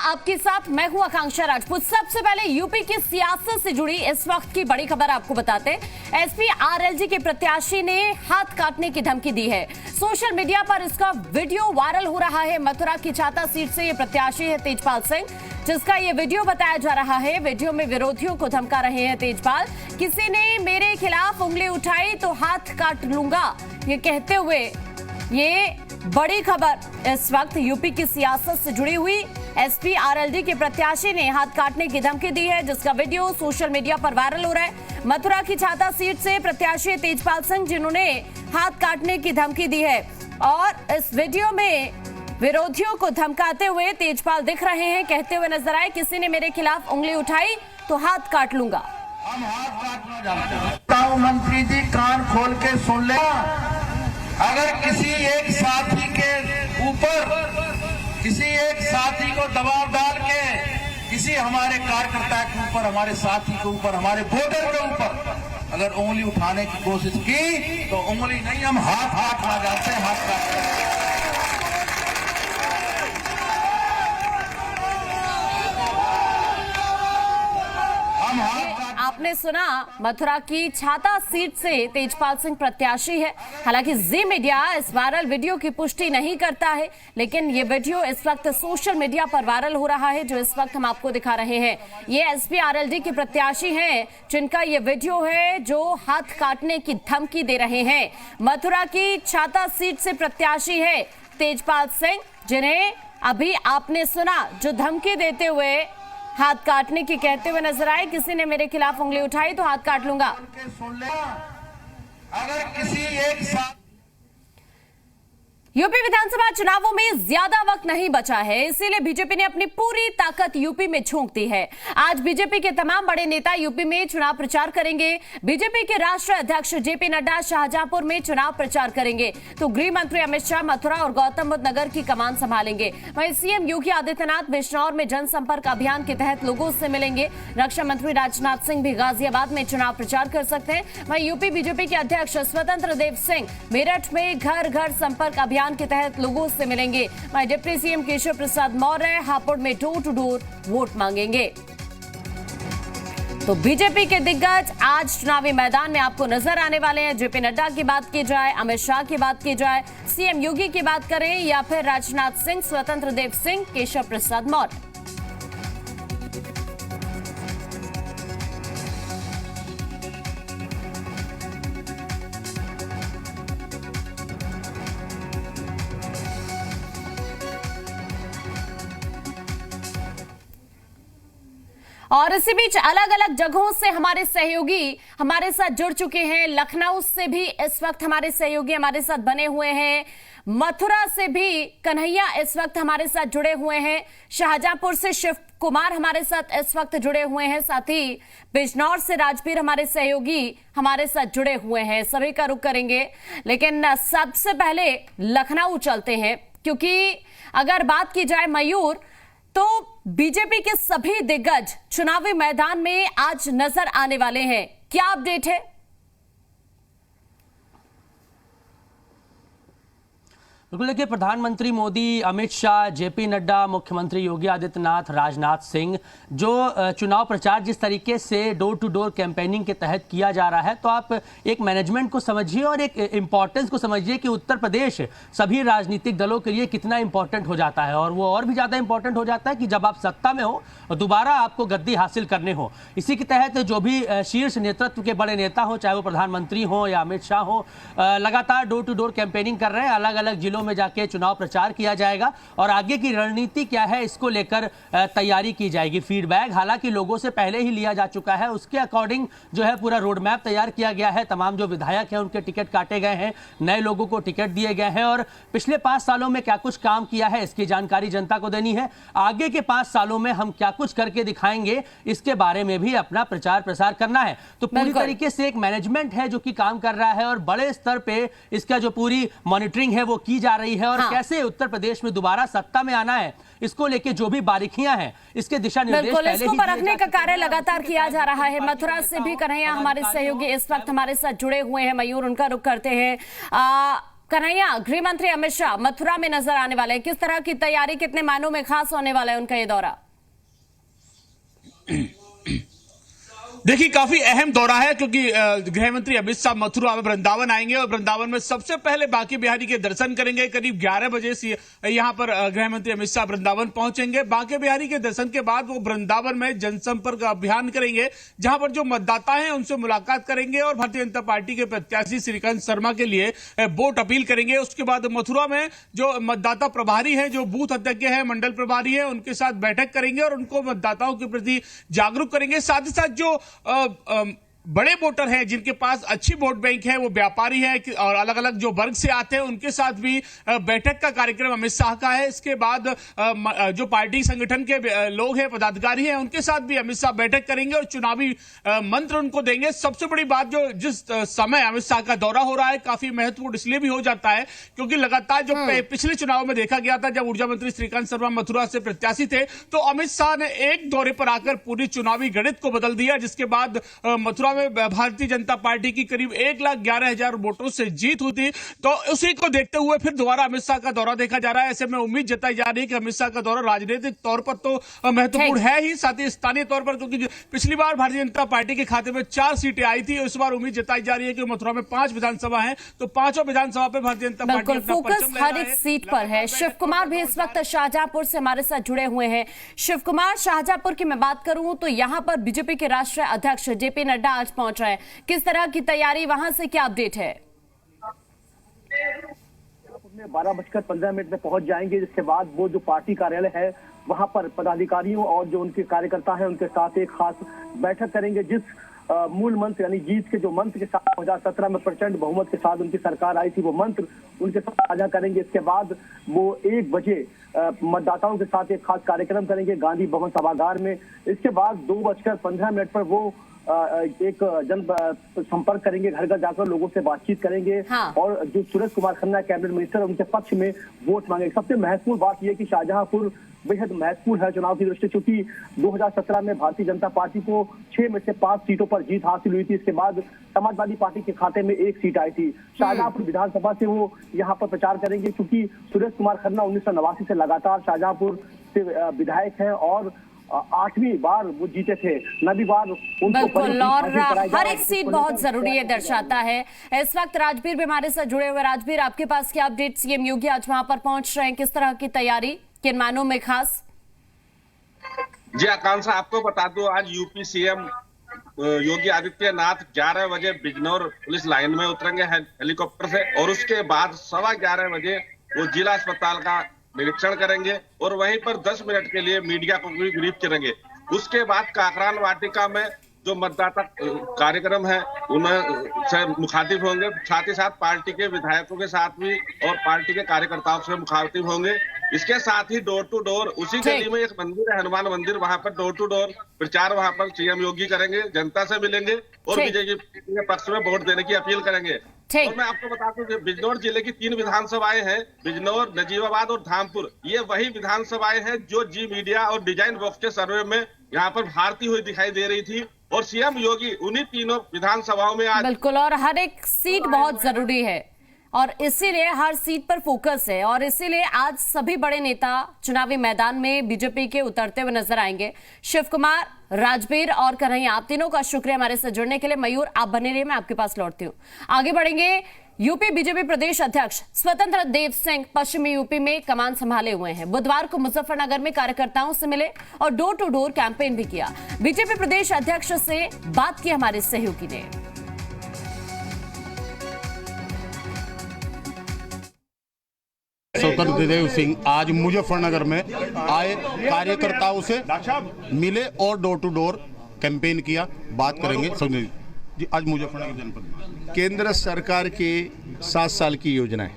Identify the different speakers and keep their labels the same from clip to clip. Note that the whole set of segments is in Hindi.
Speaker 1: आपके साथ मैं हूं आकांक्षा राजपूत। सबसे पहले यूपी की सियासत से जुड़ी इस वक्त की बड़ी खबर आपको बताते हैं। एसपी आरएलजी के प्रत्याशी ने हाथ काटने की धमकी दी है। सोशल मीडिया पर इसका वीडियो वायरल हो रहा है। मथुरा की छाता सीट से ये प्रत्याशी है तेजपाल सिंह, जिसका ये वीडियो बताया जा रहा है। वीडियो में विरोधियों को धमका रहे हैं तेजपाल। किसी ने मेरे खिलाफ उंगली उठाई तो हाथ काट लूंगा, ये कहते हुए ये बड़ी खबर इस वक्त यूपी की सियासत से जुड़ी हुई। एसपी आरएलडी के प्रत्याशी ने हाथ काटने की धमकी दी है, जिसका वीडियो सोशल मीडिया पर वायरल हो रहा है। मथुरा की छाता सीट से प्रत्याशी तेजपाल सिंह, जिन्होंने हाथ काटने की धमकी दी है, और इस वीडियो में विरोधियों को धमकाते हुए तेजपाल दिख रहे हैं, कहते हुए नजर आए, किसी ने मेरे खिलाफ उंगली उठाई तो हाथ काट लूंगा।
Speaker 2: हम हाथ काटना जानते हैं। मंत्री जी कान खोल के सुन ले, अगर किसी एक साथी के ऊपर, किसी एक साथी को दबाव डाल के किसी हमारे कार्यकर्ता के ऊपर, हमारे साथी के ऊपर, हमारे वोटर के ऊपर अगर उंगली उठाने की कोशिश की तो उंगली नहीं, हम हाथ काटना जानते हैं, हाथ काटना।
Speaker 1: आपने सुना, मथुरा की छाता सीट से तेजपाल सिंह प्रत्याशी है। हालांकि जी मीडिया इस वायरल वीडियो की पुष्टि नहीं करता है, लेकिन ये वीडियो इस वक्त सोशल मीडिया पर वायरल हो रहा है, जो इस वक्त हम आपको दिखा रहे हैं। ये एसपी आरएलडी के प्रत्याशी हैं, जिनका ये वीडियो है, जो हाथ काटने की धमकी दे रहे हैं। मथुरा की छाता सीट से प्रत्याशी है तेजपाल सिंह, जिन्हें अभी आपने सुना, जो धमकी देते हुए हाथ काटने की कहते हुए नजर आए। किसी ने मेरे खिलाफ उंगली उठाई तो हाथ काट लूंगा।
Speaker 2: अगर किसी एक साथ
Speaker 1: यूपी विधानसभा चुनावों में ज्यादा वक्त नहीं बचा है, इसीलिए बीजेपी ने अपनी पूरी ताकत यूपी में झोंक दी है। आज बीजेपी के तमाम बड़े नेता यूपी में चुनाव प्रचार करेंगे। बीजेपी के राष्ट्रीय अध्यक्ष जेपी नड्डा शाहजहांपुर में चुनाव प्रचार करेंगे, तो गृह मंत्री अमित शाह मथुरा और गौतम बुद्ध नगर की कमान संभालेंगे। वहीं सीएम योगी आदित्यनाथ बिजनौर में जनसंपर्क अभियान के तहत लोगों से मिलेंगे। रक्षा मंत्री राजनाथ सिंह भी गाजियाबाद में चुनाव प्रचार कर सकते हैं। वहीं यूपी बीजेपी के अध्यक्ष स्वतंत्र देव सिंह मेरठ में घर घर संपर्क अभियान के तहत लोगों से मिलेंगे। वहीं डिप्टी सीएम केशव प्रसाद मौर्य हापुड़ में डोर टू डोर वोट मांगेंगे। तो बीजेपी के दिग्गज आज चुनावी मैदान में आपको नजर आने वाले हैं। जेपी नड्डा की बात की जाए, अमित शाह की बात की जाए, सीएम योगी की बात करें, या फिर राजनाथ सिंह, स्वतंत्र देव सिंह, केशव प्रसाद मौर्य। और इसी बीच अलग अलग जगहों से हमारे सहयोगी हमारे साथ जुड़ चुके हैं। लखनऊ से भी इस वक्त हमारे सहयोगी हमारे साथ बने हुए हैं। मथुरा से भी कन्हैया इस वक्त हमारे साथ जुड़े हुए हैं। शाहजहांपुर से शिव कुमार हमारे साथ इस वक्त जुड़े हुए हैं। साथ ही बिजनौर से राजवीर हमारे सहयोगी हमारे साथ जुड़े हुए हैं। सभी का रुख करेंगे, लेकिन सबसे पहले लखनऊ चलते हैं, क्योंकि अगर बात की जाए मयूर, तो बीजेपी के सभी दिग्गज चुनावी मैदान में आज नजर आने वाले हैं। क्या अपडेट है?
Speaker 3: बिल्कुल, देखिए, प्रधानमंत्री मोदी, अमित शाह, जेपी नड्डा, मुख्यमंत्री योगी आदित्यनाथ, राजनाथ सिंह, जो चुनाव प्रचार जिस तरीके से डोर टू डोर कैंपेनिंग के तहत किया जा रहा है, तो आप एक मैनेजमेंट को समझिए और एक इम्पॉर्टेंस को समझिए कि उत्तर प्रदेश सभी राजनीतिक दलों के लिए कितना इंपॉर्टेंट हो जाता है। और वो और भी ज़्यादा इंपॉर्टेंट हो जाता है कि जब आप सत्ता में हो और दोबारा आपको गद्दी हासिल करने हो। इसी के तहत जो भी शीर्ष नेतृत्व के बड़े नेता हो, चाहे वो प्रधानमंत्री हो या अमित शाह हो, लगातार डोर टू डोर कैंपेनिंग कर रहे हैं। अलग अलग जिलों में जाके चुनाव प्रचार किया जाएगा और आगे की रणनीति क्या है, इसको लेकर तैयारी की जाएगी। फीडबैक हालांकि लोगों से पहले ही लिया जा चुका है, उसके अकॉर्डिंग जो है पूरा रोड मैप तैयार किया गया है। तमाम जो विधायक हैं उनके टिकट काटे गए हैं, नए लोगों को टिकट दिए गए हैं, और पिछले 5 सालों में क्या कुछ काम किया है इसकी जानकारी जनता को देनी है। आगे के 5 सालों में हम क्या कुछ करके दिखाएंगे, इसके बारे में भी अपना प्रचार प्रसार करना है। तो पूरी तरीके से एक मैनेजमेंट है जो कि काम कर रहा है, और बड़े स्तर पे इसका जो पूरी मॉनिटरिंग है वो की जा रही है। और कैसे उत्तर प्रदेश में दोबारा सत्ता में आना है, इसको लेके जो भी बारीकियां हैं, इसके दिशा निर्देश पहले ही
Speaker 1: इसको परखने का कार्य लगातार किया जा रहा है। मथुरा से भी कन्हैया हमारे सहयोगी इस वक्त हमारे साथ जुड़े हुए हैं। मयूर, उनका रुख करते हैं। कन्हैया, गृह मंत्री अमित शाह मथुरा में नजर आने वाले हैं। किस तरह की तैयारी, कितने मायनों में खास होने वाला है उनका ये दौरा?
Speaker 4: देखिए, काफी अहम दौरा है क्योंकि गृह मंत्री अमित शाह मथुरा में वृंदावन आएंगे और वृंदावन में सबसे पहले बांके बिहारी के दर्शन करेंगे। करीब 11 बजे से यहां पर गृह मंत्री अमित शाह वृंदावन पहुंचेंगे। बांके बिहारी के दर्शन के बाद वो वृंदावन में जनसंपर्क अभियान करेंगे, जहां पर जो मतदाता हैं उनसे मुलाकात करेंगे और भारतीय जनता पार्टी के प्रत्याशी श्रीकांत शर्मा के लिए वोट अपील करेंगे। उसके बाद मथुरा में जो मतदाता प्रभारी है, जो बूथ अध्यक्ष है, मंडल प्रभारी है, उनके साथ बैठक करेंगे और उनको मतदाताओं के प्रति जागरूक करेंगे। साथ ही साथ जो बड़े वोटर हैं जिनके पास अच्छी वोट बैंक है, वो व्यापारी है और अलग अलग जो वर्ग से आते हैं, उनके साथ भी बैठक का कार्यक्रम अमित शाह का है। इसके बाद जो पार्टी संगठन के लोग हैं, पदाधिकारी हैं, उनके साथ भी अमित शाह बैठक करेंगे और चुनावी मंत्र उनको देंगे। सबसे बड़ी बात, जो जिस समय अमित शाह का दौरा हो रहा है काफी महत्वपूर्ण इसलिए भी हो जाता है क्योंकि लगातार जो पिछले चुनाव में देखा गया था, जब ऊर्जा मंत्री श्रीकांत शर्मा मथुरा से प्रत्याशी थे, तो अमित शाह ने एक दौरे पर आकर पूरी चुनावी गणित को बदल दिया, जिसके बाद मथुरा में भारतीय जनता पार्टी की करीब 1,11,000 वोटों से जीत हुई थी। तो उसी को देखते हुए फिर दोबारा अमित शाह का दौरा देखा जा रहा है। ऐसे में उम्मीद जताई जा रही है कि अमित शाह का दौरा राजनीतिक तौर पर तो महत्वपूर्ण है ही, साथ ही स्थानीय तौर पर, क्योंकि पिछली बार भारतीय जनता पार्टी के खाते में 4 सीटें आई थी। इस बार उम्मीद जताई जा रही है कि मथुरा में 5 विधानसभा है, तो 5 विधानसभा पर भारतीय जनता पार्टी
Speaker 1: फोकस हर एक सीट पर है। शिव कुमार भी इस वक्त शाहजहांपुर से हमारे साथ जुड़े हुए हैं। शिव कुमार, शाहजहांपुर की मैं बात करूं तो यहां पर बीजेपी के राष्ट्रीय अध्यक्ष जेपी नड्डा आज पहुंच रहे हैं। किस तरह की तैयारी, वहां से क्या अपडेट है?
Speaker 5: 12:15 में पहुंच जाएंगे, जिसके बाद वो जो पार्टी कार्यालय है वहां पर पदाधिकारियों और जो उनके कार्यकर्ता हैं उनके साथ एक खास बैठक करेंगे। जिस मूल मंत्र यानी जीत के जो मंत्र के साथ 2017 में प्रचंड बहुमत के साथ उनकी सरकार आई थी, वो मंत्र उनके साथ साझा करेंगे। इसके बाद वो 1 बजे मतदाताओं के साथ एक खास कार्यक्रम करेंगे गांधी भवन सभागार में। इसके बाद 2:15 पर वो एक जन संपर्क करेंगे, घर घर जाकर लोगों से बातचीत करेंगे।
Speaker 1: हाँ। और
Speaker 5: जो सूरज कुमार खन्ना कैबिनेट मिनिस्टर, उनके पक्ष में वोट मांगेंगे। सबसे महत्वपूर्ण बात यह कि शाहजहांपुर बेहद महत्वपूर्ण है चुनाव की दृष्टि, क्योंकि 2017 में भारतीय जनता पार्टी को 6 में से 5 सीटों पर जीत हासिल हुई थी। इसके बाद समाजवादी पार्टी के खाते में 1 सीट आई थी। शाहजहांपुर विधानसभा से वो यहाँ पर प्रचार करेंगे, क्योंकि सूरज कुमार खन्ना 1989 से लगातार शाहजहांपुर से विधायक हैं और 8वीं बार वो जीते थे, 9वीं बार उनको।
Speaker 1: और हर एक सीट बहुत जरूरी है, दर्शाता है। इस वक्त राजवीर भी हमारे साथ जुड़े हुए। राजवीर, आपके पास क्या अपडेट? सीएम योगी आज वहां पर पहुंच रहे हैं, किस तरह की तैयारी, किन मायनों में खास?
Speaker 6: जी आकांक्षा, आपको बता दूं, आज यूपी सीएम योगी आदित्यनाथ 11 बजे बिजनौर पुलिस लाइन में उतरेंगे हेलीकॉप्टर से, और उसके बाद 11:15 बजे वो जिला अस्पताल का निरीक्षण करेंगे और वहीं पर 10 मिनट के लिए मीडिया को ब्रीफ करेंगे। उसके बाद काकरान वाटिका में जो मतदाता कार्यक्रम है उनसे मुखातिब होंगे, साथ ही साथ पार्टी के विधायकों के साथ भी और पार्टी के कार्यकर्ताओं से मुखातिब होंगे। इसके साथ ही डोर टू डोर, उसी गली में एक मंदिर है हनुमान मंदिर, वहां पर डोर टू डोर प्रचार वहां पर सीएम योगी करेंगे, जनता से मिलेंगे और बीजेपी के पक्ष में वोट देने की अपील करेंगे। और मैं आपको बता दूं कि बिजनौर जिले की 3 विधानसभाएं हैं, बिजनौर, नजीबाबाद और धामपुर। ये वही विधानसभाएं हैं जो जी मीडिया और डिजाइन बॉक्स के सर्वे में यहाँ पर भारती हुई दिखाई दे रही थी, और सीएम योगी उन्हीं तीनों विधानसभाओं में आज।
Speaker 1: बिल्कुल, और हर एक सीट बहुत जरूरी है और इसीलिए हर सीट पर फोकस है, और इसीलिए आज सभी बड़े नेता चुनावी मैदान में बीजेपी के उतरते हुए नजर आएंगे। शिव कुमार, राजवीर और कन्हैया, आप तीनों का शुक्रिया हमारे साथ जुड़ने के लिए। मयूर, आप बने रहिए, मैं आपके पास लौटती हूँ। आगे बढ़ेंगे। यूपी बीजेपी प्रदेश अध्यक्ष स्वतंत्र देव सिंह पश्चिमी यूपी में कमान संभाले हुए हैं। बुधवार को मुजफ्फरनगर में कार्यकर्ताओं से मिले और डोर टू डोर कैंपेन भी किया। बीजेपी प्रदेश अध्यक्ष से बात की हमारे सहयोगी ने।
Speaker 7: स्वतंत्र देव सिंह आज मुजफ्फरनगर में आए, कार्यकर्ताओं से मिले और डोर टू डोर कैंपेन किया। बात करेंगे जी आज मुजफ्फरनगर जनपद।
Speaker 8: केंद्र सरकार की 7 साल की योजनाएं,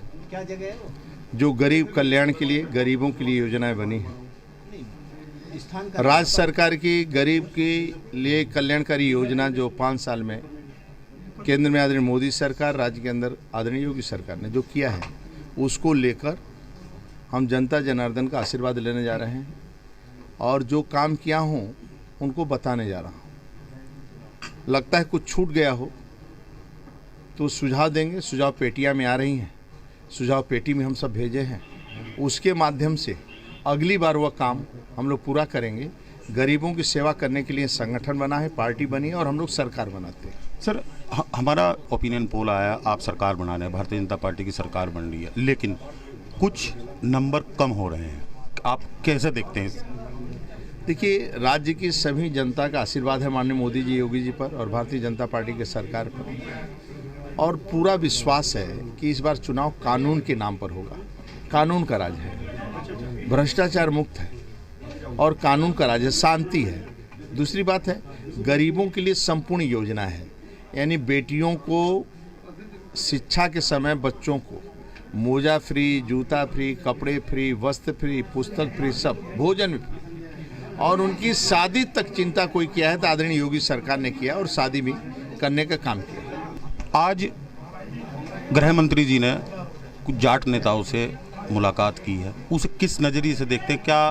Speaker 8: जो गरीब कल्याण के लिए, गरीबों के लिए योजनाएं बनी हैं। राज्य सरकार की गरीब के लिए कल्याणकारी योजना जो 5 साल में केंद्र में आदरणीय मोदी सरकार, राज्य के अंदर आदरणीय योगी सरकार ने जो किया है, उसको लेकर हम जनता जनार्दन का आशीर्वाद लेने जा रहे हैं और जो काम किया हूँ उनको बताने जा रहा हूँ। लगता है कुछ छूट गया हो तो सुझाव देंगे, सुझाव पेटियाँ में आ रही हैं, सुझाव पेटी में हम सब भेजे हैं, उसके माध्यम से अगली बार वह काम हम लोग पूरा करेंगे। गरीबों की सेवा करने के लिए संगठन बना है, पार्टी बनी है और हम लोग सरकार बनाते हैं।
Speaker 7: सर हमारा ओपिनियन पोल आया, आप सरकार बना रहे हैं, भारतीय जनता पार्टी की सरकार बन रही है, लेकिन कुछ नंबर कम हो रहे हैं, आप कैसे देखते हैं?
Speaker 8: देखिए, राज्य की सभी जनता का आशीर्वाद है माननीय मोदी जी, योगी जी पर और भारतीय जनता पार्टी की सरकार पर, और पूरा विश्वास है कि इस बार चुनाव कानून के नाम पर होगा। कानून का राज है, भ्रष्टाचार मुक्त है और कानून का राज है, शांति है। दूसरी बात है, गरीबों के लिए संपूर्ण योजना है, यानी बेटियों को शिक्षा के समय बच्चों को मोजा फ्री, जूता फ्री, कपड़े फ्री, वस्त्र फ्री, पुस्तक फ्री, सब भोजन फ्री, और उनकी शादी तक चिंता कोई किया है तो आदरणीय योगी सरकार ने किया और शादी भी करने का काम किया।
Speaker 7: आज गृह मंत्री जी ने कुछ जाट नेताओं से मुलाकात की है, उसे किस नज़रिए से देखते हैं? क्या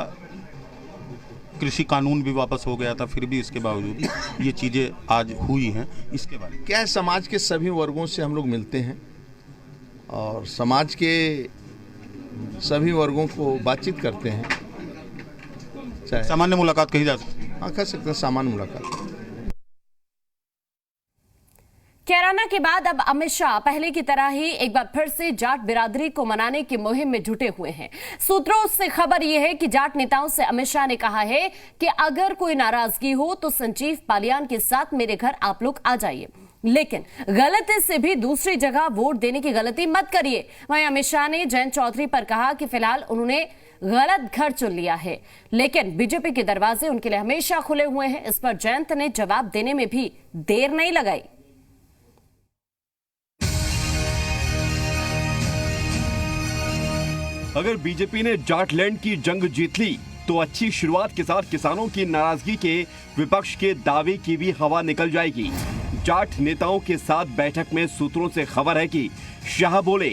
Speaker 7: कृषि कानून भी वापस हो गया था, फिर भी इसके बावजूद ये चीज़ें आज हुई हैं, इसके बारे में
Speaker 8: क्या है? समाज के सभी वर्गों से हम लोग मिलते हैं और समाज के सभी वर्गों को बातचीत करते हैं।
Speaker 7: सामान्य मुलाकात कही जा सकती है?
Speaker 8: हाँ, कह सकते हैं सामान्य मुलाकात।
Speaker 1: कैराना के बाद अब अमित शाह पहले की तरह ही एक बार फिर से जाट बिरादरी को मनाने की मुहिम में जुटे हुए हैं। सूत्रों से खबर यह है कि जाट नेताओं से अमित शाह ने कहा है कि अगर कोई नाराजगी हो तो संजीव बालियान के साथ मेरे घर आप लोग आ जाइए, लेकिन गलती से भी दूसरी जगह वोट देने की गलती मत करिए। वहीं अमित शाह ने जयंत चौधरी पर कहा कि फिलहाल उन्होंने गलत घर चुन लिया है, लेकिन बीजेपी के दरवाजे उनके लिए हमेशा खुले हुए हैं। इस पर जयंत ने जवाब देने में भी देर नहीं लगाई।
Speaker 9: अगर बीजेपी ने जाटलैंड की जंग जीत ली तो अच्छी शुरुआत के साथ किसानों की नाराजगी के विपक्ष के दावे की भी हवा निकल जाएगी। जाट नेताओं के साथ बैठक में सूत्रों से खबर है कि शाह बोले,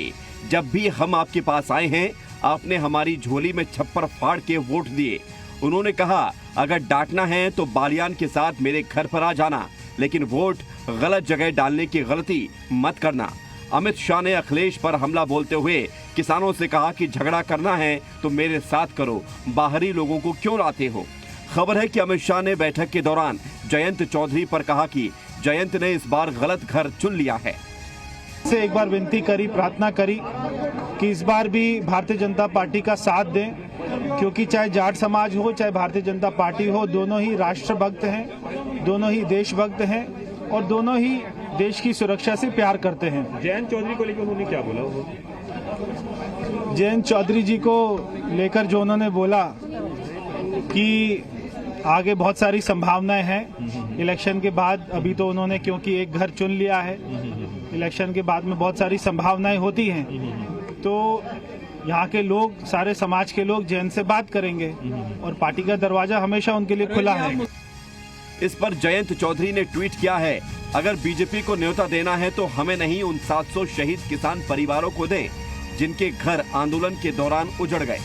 Speaker 9: जब भी हम आपके पास आए हैं आपने हमारी झोली में छप्पर फाड़ के वोट दिए। उन्होंने कहा अगर डांटना है तो बालियान के साथ मेरे घर पर आ जाना, लेकिन वोट गलत जगह डालने की गलती मत करना। अमित शाह ने अखिलेश पर हमला बोलते हुए किसानों से कहा कि झगड़ा करना है तो मेरे साथ करो, बाहरी लोगों को क्यों लाते हो। खबर है कि अमित शाह ने बैठक के दौरान जयंत चौधरी पर कहा कि जयंत ने इस बार गलत घर चुन लिया है।
Speaker 10: से एक बार विनती करी, प्रार्थना करी कि इस बार भी भारतीय जनता पार्टी का साथ दें, क्योंकि चाहे जाट समाज हो चाहे भारतीय जनता पार्टी हो, दोनों ही राष्ट्रभक्त हैं, दोनों ही देशभक्त हैं और दोनों ही देश की सुरक्षा से प्यार करते हैं।
Speaker 11: जयंत चौधरी को लेकर उन्होंने क्या बोला?
Speaker 10: जयंत चौधरी जी को लेकर जो उन्होंने बोला कि आगे बहुत सारी संभावनाएं हैं इलेक्शन के बाद। अभी तो उन्होंने क्योंकि एक घर चुन लिया है, इलेक्शन के बाद में बहुत सारी संभावनाएं होती हैं, तो यहाँ के लोग, सारे समाज के लोग जयंत से बात करेंगे और पार्टी का दरवाजा हमेशा उनके लिए खुला है।
Speaker 9: इस पर जयंत चौधरी ने ट्वीट किया है, अगर बीजेपी को न्योता देना है तो हमें नहीं, उन 700 शहीद किसान परिवारों को दें जिनके घर आंदोलन के दौरान उजड़ गए।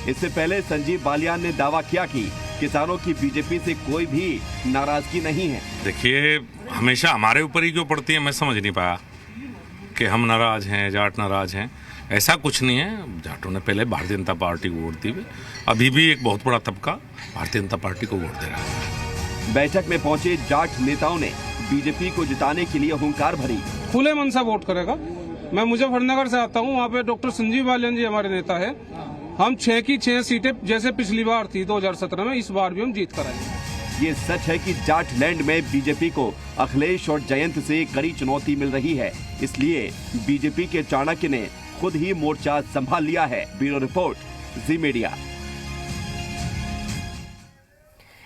Speaker 9: इससे पहले संजीव बालियान ने दावा किया कि किसानों की बीजेपी से कोई भी नाराजगी नहीं है।
Speaker 11: देखिए, हमेशा हमारे ऊपर ही क्यों पड़ती है, मैं समझ नहीं पाया कि हम नाराज हैं, जाट नाराज हैं। ऐसा कुछ नहीं है। जाटों ने पहले भारतीय जनता पार्टी को वोट दी, अभी भी एक बहुत बड़ा तबका भारतीय जनता पार्टी को वोट दे रहा है।
Speaker 9: बैठक में पहुंचे जाट नेताओं ने बीजेपी को जिताने के लिए हुंकार भरी।
Speaker 12: खुले मन से वोट करेगा। मैं मुजफ्फरनगर से आता हूं, वहाँ पे डॉक्टर संजीव बालियान जी हमारे नेता है। हम 6 की 6 सीटें जैसे पिछली बार थी 2017 में, इस बार भी हम जीत कर आएंगे।
Speaker 9: ये सच है कि जाटलैंड में बीजेपी को अखिलेश और जयंत से कड़ी चुनौती मिल रही है, इसलिए बीजेपी के चाणक्य ने खुद ही मोर्चा संभाल लिया है। ब्यूरो रिपोर्ट, जी मीडिया।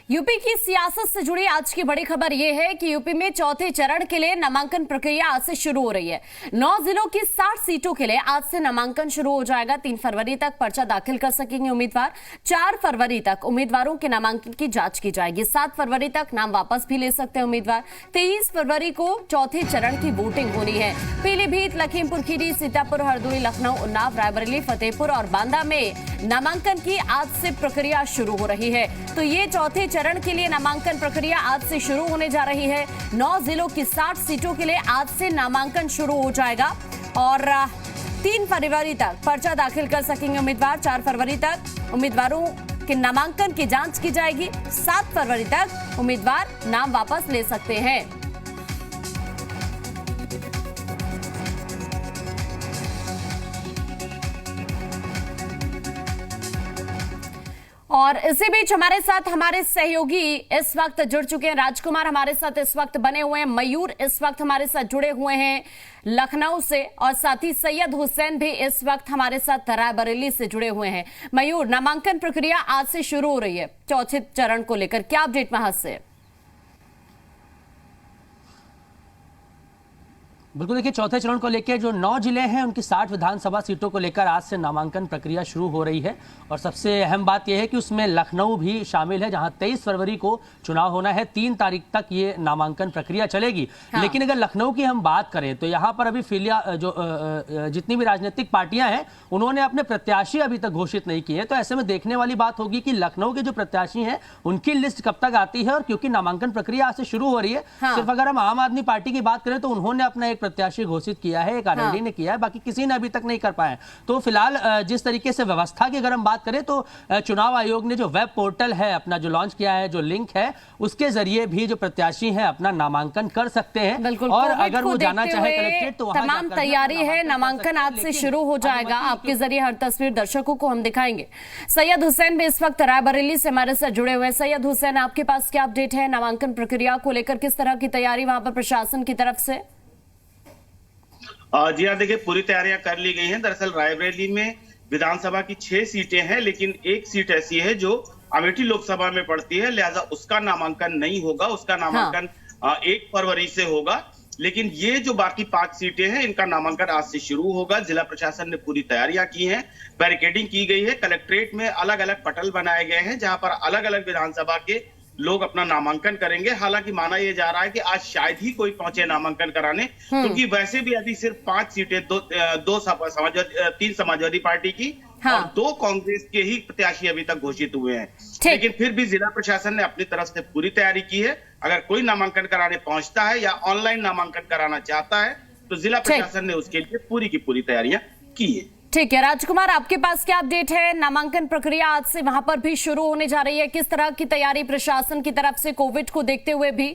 Speaker 1: यूपी की सियासत से जुड़ी आज की बड़ी खबर यह है कि यूपी में चौथे चरण के लिए नामांकन प्रक्रिया आज से शुरू हो रही है। 9 जिलों की 60 सीटों के लिए आज से नामांकन शुरू हो जाएगा। 3 फरवरी तक पर्चा दाखिल कर सकेंगे उम्मीदवार। 4 फरवरी तक उम्मीदवारों के नामांकन की जांच की जाएगी। 7 फरवरी तक नाम वापस भी ले सकते हैं उम्मीदवार। 23 फरवरी को चौथे चरण की वोटिंग होनी है। पीलीभीत, लखीमपुर खीरी, सीतापुर, हरदोई, लखनऊ, उन्नाव, रायबरेली, फतेहपुर और बांदा में नामांकन की आज से प्रक्रिया शुरू हो रही है। तो ये चौथे चरण के लिए नामांकन प्रक्रिया आज से शुरू होने जा रही है। 9 जिलों की 60 सीटों के लिए आज से नामांकन शुरू हो जाएगा और 3 फरवरी तक पर्चा दाखिल कर सकेंगे उम्मीदवार। 4 फरवरी तक उम्मीदवारों के नामांकन की जांच की जाएगी। 7 फरवरी तक उम्मीदवार नाम वापस ले सकते हैं। और इसी बीच हमारे साथ हमारे सहयोगी इस वक्त जुड़ चुके हैं। राजकुमार हमारे साथ इस वक्त बने हुए हैं, मयूर इस वक्त हमारे साथ जुड़े हुए हैं लखनऊ से, और साथ ही सैयद हुसैन भी इस वक्त हमारे साथ रायबरेली से जुड़े हुए हैं। मयूर, नामांकन प्रक्रिया आज से शुरू हो रही है चौथे चरण को लेकर, क्या अपडेट वहां से?
Speaker 3: बिल्कुल, देखिए चौथे चरण को लेकर जो 9 जिले हैं उनकी 60 विधानसभा सीटों को लेकर आज से नामांकन प्रक्रिया शुरू हो रही है। और सबसे अहम बात यह है कि उसमें लखनऊ भी शामिल है, जहां 23 फरवरी को चुनाव होना है। 3 तारीख तक ये नामांकन प्रक्रिया चलेगी। हाँ। लेकिन अगर लखनऊ की हम बात करें तो यहाँ पर अभी जितनी भी राजनीतिक पार्टियां हैं उन्होंने अपने प्रत्याशी अभी तक घोषित नहीं किए। तो ऐसे में देखने वाली बात होगी कि लखनऊ के जो प्रत्याशी हैं उनकी लिस्ट कब तक आती है। और क्योंकि नामांकन प्रक्रिया आज से शुरू हो रही है, सिर्फ अगर हम आम आदमी पार्टी की बात करें तो उन्होंने अपना एक प्रत्याशी घोषित किया है, एक आरएलडी ने किया है, बाकी किसी ने अभी तक नहीं कर पाए। तो फिलहाल जिस तरीके से व्यवस्था की अगर हम बात करें तो चुनाव आयोग ने जो वेब पोर्टल है अपना जो लॉन्च किया है, जो लिंक है, उसके जरिए भी जो प्रत्याशी हैं अपना नामांकन कर सकते हैं।
Speaker 1: बिल्कुल,
Speaker 3: और अगर वो जाना चाहे कलेक्ट्रेट तो वहां
Speaker 1: तमाम तैयारी है। नामांकन आज से शुरू हो जाएगा। आपके जरिए हर तस्वीर दर्शकों को हम दिखाएंगे। सैयद हुसैन भी इस वक्त रायबरेली से हमारे साथ जुड़े हुए हैं। सैयद हुसैन, आपके पास क्या अपडेट है नामांकन प्रक्रिया को लेकर? किस तरह की तैयारी वहां पर प्रशासन की तरफ से?
Speaker 13: जी हाँ, देखिए पूरी तैयारियां कर ली गई हैं। दरअसल रायबरेली में विधानसभा की 6 सीटें हैं, लेकिन एक सीट ऐसी है जो अमेठी लोकसभा में पड़ती है, लिहाजा उसका नामांकन नहीं होगा। उसका नामांकन 1 फरवरी से होगा। लेकिन ये जो बाकी 5 सीटें हैं इनका नामांकन आज से शुरू होगा। जिला प्रशासन ने पूरी तैयारियां की हैं, बैरिकेडिंग की गई है। कलेक्ट्रेट में अलग अलग पटल बनाए गए हैं जहां पर अलग अलग विधानसभा के लोग अपना नामांकन करेंगे। हालांकि माना यह जा रहा है कि आज शायद ही कोई पहुंचे नामांकन कराने, क्योंकि वैसे भी अभी सिर्फ 5 सीटें 3 समाजवादी पार्टी की और 2 कांग्रेस के ही प्रत्याशी अभी तक घोषित हुए हैं। लेकिन फिर भी जिला प्रशासन ने अपनी तरफ से पूरी तैयारी की है। अगर कोई नामांकन कराने पहुंचता है या ऑनलाइन नामांकन कराना चाहता है तो जिला प्रशासन ने उसके लिए पूरी की पूरी तैयारियां की है।
Speaker 1: ठीक है राजकुमार, आपके पास क्या अपडेट है? नामांकन प्रक्रिया आज से वहां पर भी शुरू होने जा रही है। किस तरह की तैयारी प्रशासन की तरफ से कोविड को देखते हुए भी?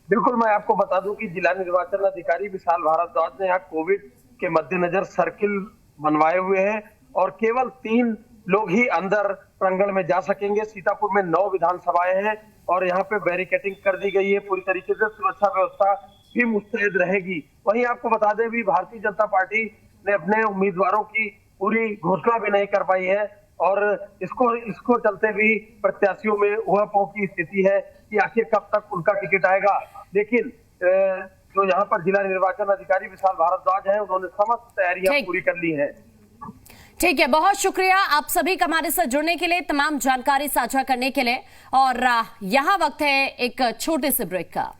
Speaker 5: बिल्कुल, मैं आपको बता दूं कि जिला निर्वाचन अधिकारी विशाल भारद्वाज ने यहाँ कोविड के मद्देनजर सर्किल बनवाए हुए हैं और केवल 3 लोग ही अंदर प्रांगण में जा सकेंगे। सीतापुर में 9 विधानसभाएं हैं और यहाँ पे बैरिकेडिंग कर दी गई है। पूरी तरीके से सुरक्षा व्यवस्था भी मुस्तैद रहेगी। वहीं आपको बता दें भी भारतीय जनता पार्टी ने अपने उम्मीदवारों की पूरी घोषणा भी नहीं कर पाई है और इसको चलते भी प्रत्याशियों में उहापोह की स्थिति है कि आखिर कब तक उनका टिकट आएगा। लेकिन जो यहाँ पर जिला निर्वाचन अधिकारी विशाल भारद्वाज हैं उन्होंने समस्त तैयारियां पूरी कर ली है।
Speaker 1: ठीक है, बहुत शुक्रिया आप सभी का हमारे साथ जुड़ने के लिए, तमाम जानकारी साझा करने के लिए। और यहाँ वक्त है एक छोटे से ब्रेक का।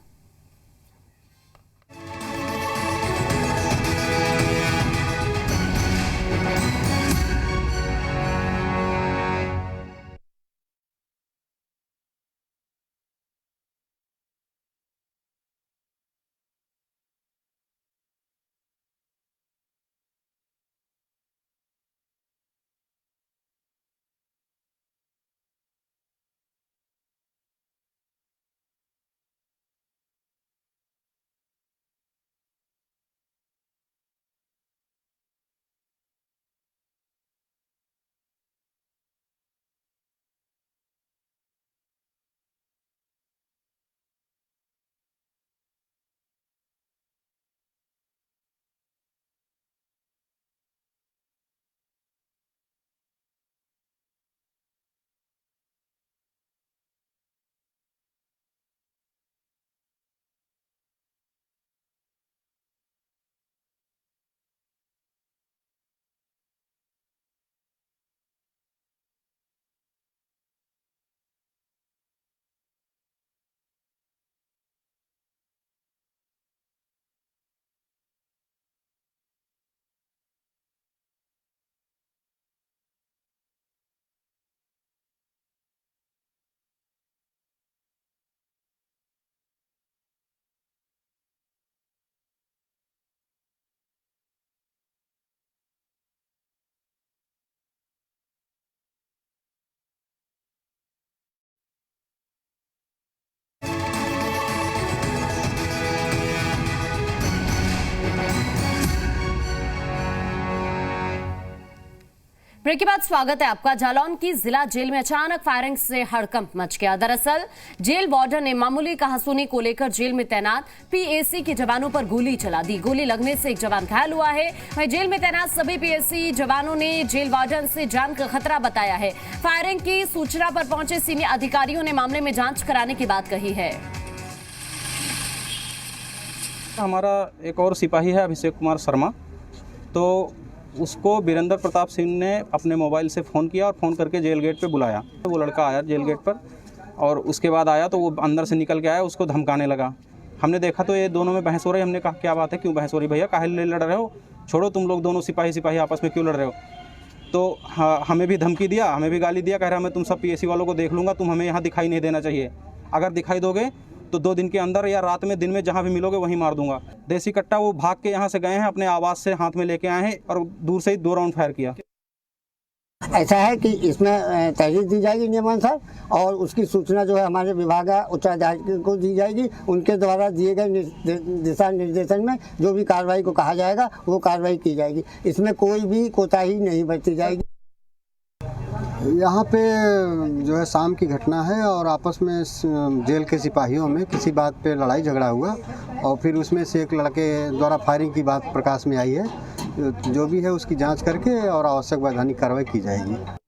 Speaker 1: ब्रेक के बाद स्वागत है आपका। जालौन की जिला जेल में अचानक फायरिंग से हड़कंप मच गया। दरअसल जेल वार्डन ने मामूली कहासुनी को लेकर जेल में तैनात पीएसी के जवानों पर गोली चला दी। गोली लगने से एक जवान घायल हुआ है। वहीं जेल में तैनात सभी पीएसी जवानों ने जेल वार्डन से जान का खतरा बताया है। फायरिंग की सूचना पर पहुंचे सीनियर अधिकारियों ने मामले में जांच कराने की बात कही है।
Speaker 14: हमारा एक और सिपाही है अभिषेक कुमार शर्मा, तो उसको वीरेंद्र प्रताप सिंह ने अपने मोबाइल से फ़ोन किया और फ़ोन करके जेल गेट पे बुलाया। तो वो लड़का आया जेल गेट पर और उसके बाद आया तो वो अंदर से निकल के आया, उसको धमकाने लगा। हमने देखा तो ये दोनों में बहस हो रही। हमने कहा क्या बात है, क्यों बहस हो रही भैया, काहे लिए लड़ रहे हो, छोड़ो तुम लोग दोनों सिपाही आपस में क्यों लड़ रहे हो। तो हमें भी धमकी दिया, हमें भी गाली दिया, कह रहा मैं तुम सब पीएसी वालों को देख लूँगा, तुम हमें यहाँ दिखाई नहीं देना चाहिए, अगर दिखाई दोगे तो 2 दिन के अंदर या रात में दिन में जहाँ भी मिलोगे वहीं मार दूंगा। देसी कट्टा वो भाग के यहाँ से गए हैं, अपने आवाज़ से हाथ में लेके आए हैं और दूर से ही 2 राउंड फायर किया।
Speaker 15: ऐसा है कि इसमें तहरीर दी जाएगी नियमानुसार और उसकी सूचना जो है हमारे विभाग उच्चाधिकारी को दी जाएगी। उनके द्वारा दिए गए दिशा निर्देशन में जो भी कार्रवाई को कहा जाएगा वो कार्रवाई की जाएगी। इसमें कोई भी कोताही नहीं बरती जाएगी।
Speaker 16: यहाँ पे जो है शाम की घटना है और आपस में जेल के सिपाहियों में किसी बात पे लड़ाई झगड़ा हुआ और फिर उसमें से एक लड़के द्वारा फायरिंग की बात प्रकाश में आई है। जो भी है उसकी जांच करके और आवश्यक वैधानिक कार्रवाई की जाएगी।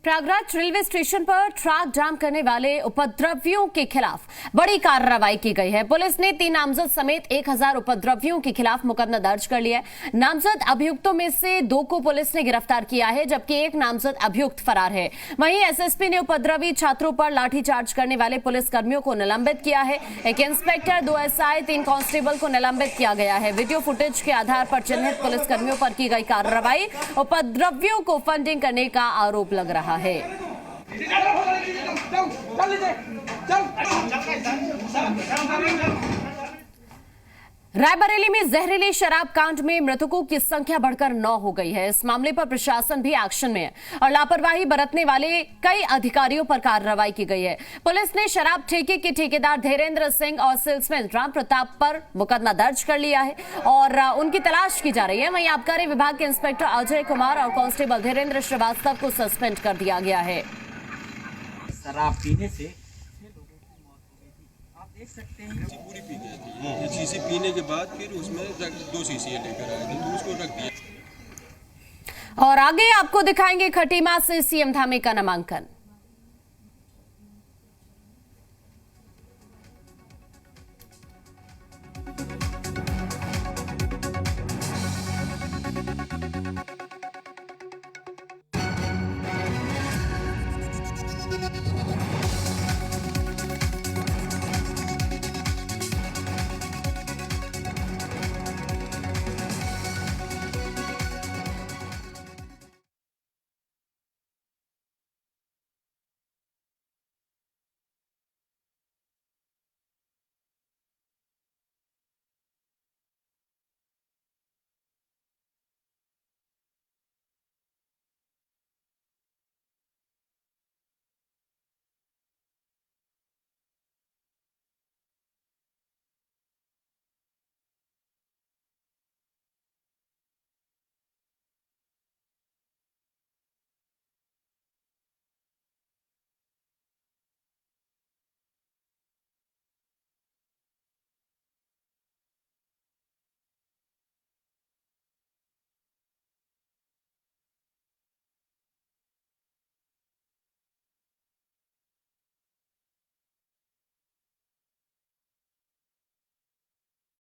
Speaker 1: प्रयागराज रेलवे स्टेशन पर ट्रैक जाम करने वाले उपद्रवियों के खिलाफ बड़ी कार्रवाई की गई है। पुलिस ने 3 नामजद समेत 1000 उपद्रवियों के खिलाफ मुकदमा दर्ज कर लिया है। नामजद अभियुक्तों में से 2 को पुलिस ने गिरफ्तार किया है, जबकि 1 नामजद अभियुक्त फरार है। वहीं एसएसपी ने उपद्रवी छात्रों पर लाठीचार्ज करने वाले पुलिस कर्मियों को निलंबित किया है। 1 इंस्पेक्टर, 2 एसआई, 3 कांस्टेबल को निलंबित किया गया है। वीडियो फुटेज के आधार पर चिन्हित पुलिस कर्मियों पर की गई कार्रवाई। उपद्रवियों को फंडिंग करने का आरोप लग रहा है। रायबरेली में जहरीली शराब कांड में मृतकों की संख्या बढ़कर 9 हो गई है। इस मामले पर प्रशासन भी एक्शन में है और लापरवाही बरतने वाले कई अधिकारियों पर कार्रवाई की गई है। पुलिस ने शराब ठेके के ठेकेदार धीरेन्द्र सिंह और सेल्समैन राम प्रताप पर मुकदमा दर्ज कर लिया है और उनकी तलाश की जा रही है। वहीं आबकारी विभाग के इंस्पेक्टर अजय कुमार और कांस्टेबल धीरेन्द्र श्रीवास्तव को सस्पेंड कर दिया गया है।
Speaker 17: शराब पीने से लोगों की मौत हो गई थी, आप देख सकते हैं।
Speaker 18: पूरी पी गई थी, शीशी पीने के बाद फिर उसमें 2 शीशी लेकर आए थे तो उसको रख दिया।
Speaker 1: और आगे आपको दिखाएंगे खटीमा से सीएम धामी का नामांकन।